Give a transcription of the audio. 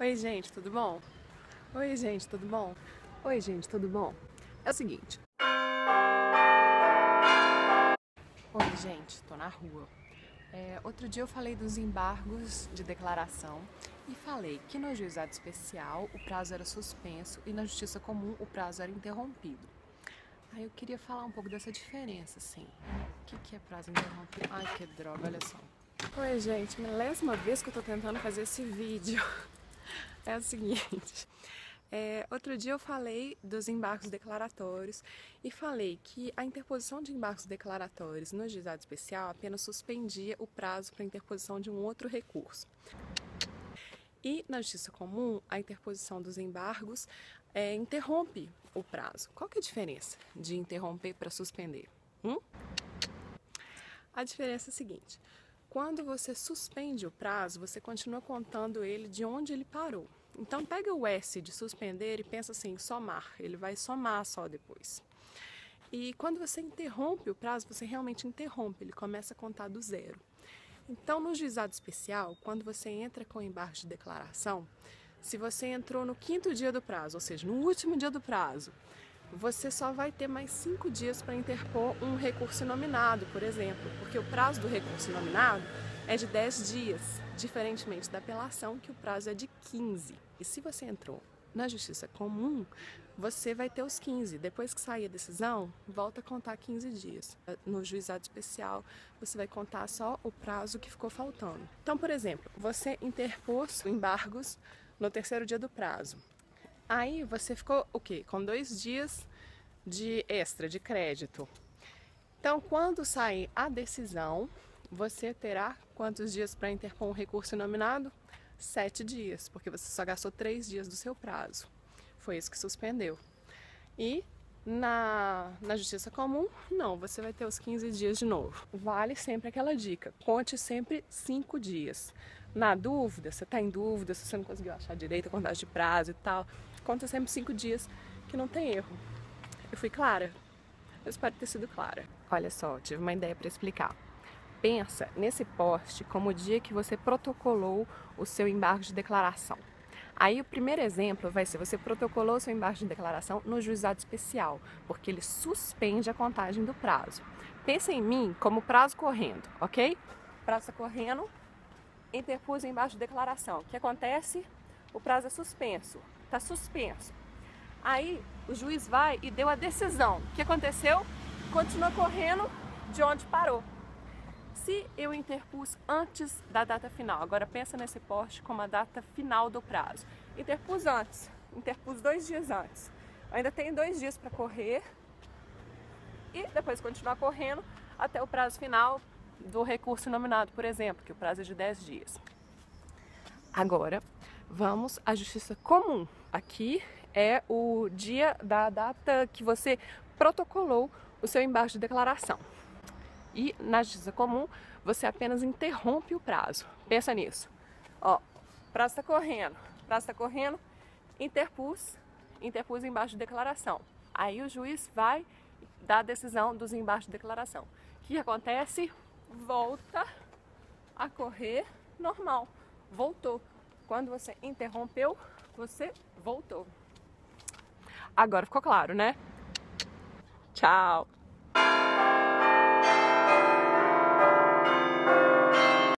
Oi, gente, tudo bom? Oi, gente, tudo bom? Oi, gente, tudo bom? É o seguinte. Oi, gente, tô na rua. Outro dia eu falei dos embargos de declaração e falei que no juizado especial o prazo era suspenso e na justiça comum o prazo era interrompido. Aí eu queria falar um pouco dessa diferença, assim. O que é prazo interrompido? Ai, que droga, olha só. Oi, gente, milésima vez que eu tô tentando fazer esse vídeo. É o seguinte, outro dia eu falei dos embargos declaratórios e falei que a interposição de embargos declaratórios no juizado especial apenas suspendia o prazo para a interposição de um outro recurso. E na justiça comum, a interposição dos embargos interrompe o prazo. Qual que é a diferença de interromper para suspender? A diferença é a seguinte: quando você suspende o prazo, você continua contando ele de onde ele parou. Então pega o S de suspender e pensa assim, somar. Ele vai somar só depois. E quando você interrompe o prazo, você realmente interrompe, ele começa a contar do zero. Então, no juizado especial, quando você entra com embargo de declaração, se você entrou no 5º dia do prazo, ou seja, no último dia do prazo, você só vai ter mais 5 dias para interpor um recurso nominado, por exemplo, porque o prazo do recurso nominado é de 10 dias, diferentemente da apelação, que o prazo é de 15. E se você entrou na justiça comum, você vai ter os 15. Depois que sair a decisão, volta a contar 15 dias. No juizado especial, você vai contar só o prazo que ficou faltando. Então, por exemplo, você interpôs embargos no 3º dia do prazo. Aí você ficou o quê? Com 2 dias de extra, de crédito. Então, quando sair a decisão, você terá quantos dias para interpor um recurso nominado? 7 dias, porque você só gastou 3 dias do seu prazo. Foi isso que suspendeu. E na justiça comum, não, você vai ter os 15 dias de novo. Vale sempre aquela dica, conte sempre 5 dias. Na dúvida, você está em dúvida, se você não conseguiu achar direito a contagem de prazo e tal, conta sempre 5 dias, que não tem erro. Eu fui clara? Eu espero ter sido clara. Olha só, tive uma ideia para explicar. Pensa nesse poste como o dia que você protocolou o seu embargo de declaração. Aí o primeiro exemplo vai ser: você protocolou o seu embargo de declaração no juizado especial, porque ele suspende a contagem do prazo. Pensa em mim como prazo correndo, ok? Prazo correndo, interpus o embargo de declaração. O que acontece? O prazo é suspenso, está suspenso. Aí o juiz vai e deu a decisão. O que aconteceu? Continua correndo de onde parou. Se eu interpus antes da data final, agora pensa nesse poste como a data final do prazo. Interpus antes, interpus 2 dias antes. Ainda tenho 2 dias para correr e depois continuar correndo até o prazo final do recurso nominado, por exemplo, que o prazo é de 10 dias. Agora, vamos à justiça comum. Aqui é o dia da data que você protocolou o seu embargo de declaração. E na justiça comum, você apenas interrompe o prazo. Pensa nisso. Ó, prazo está correndo, interpus embargo de declaração. Aí o juiz vai dar a decisão dos embargos de declaração. O que acontece? Volta a correr normal. Voltou. Quando você interrompeu, você voltou. Agora ficou claro, né? Tchau!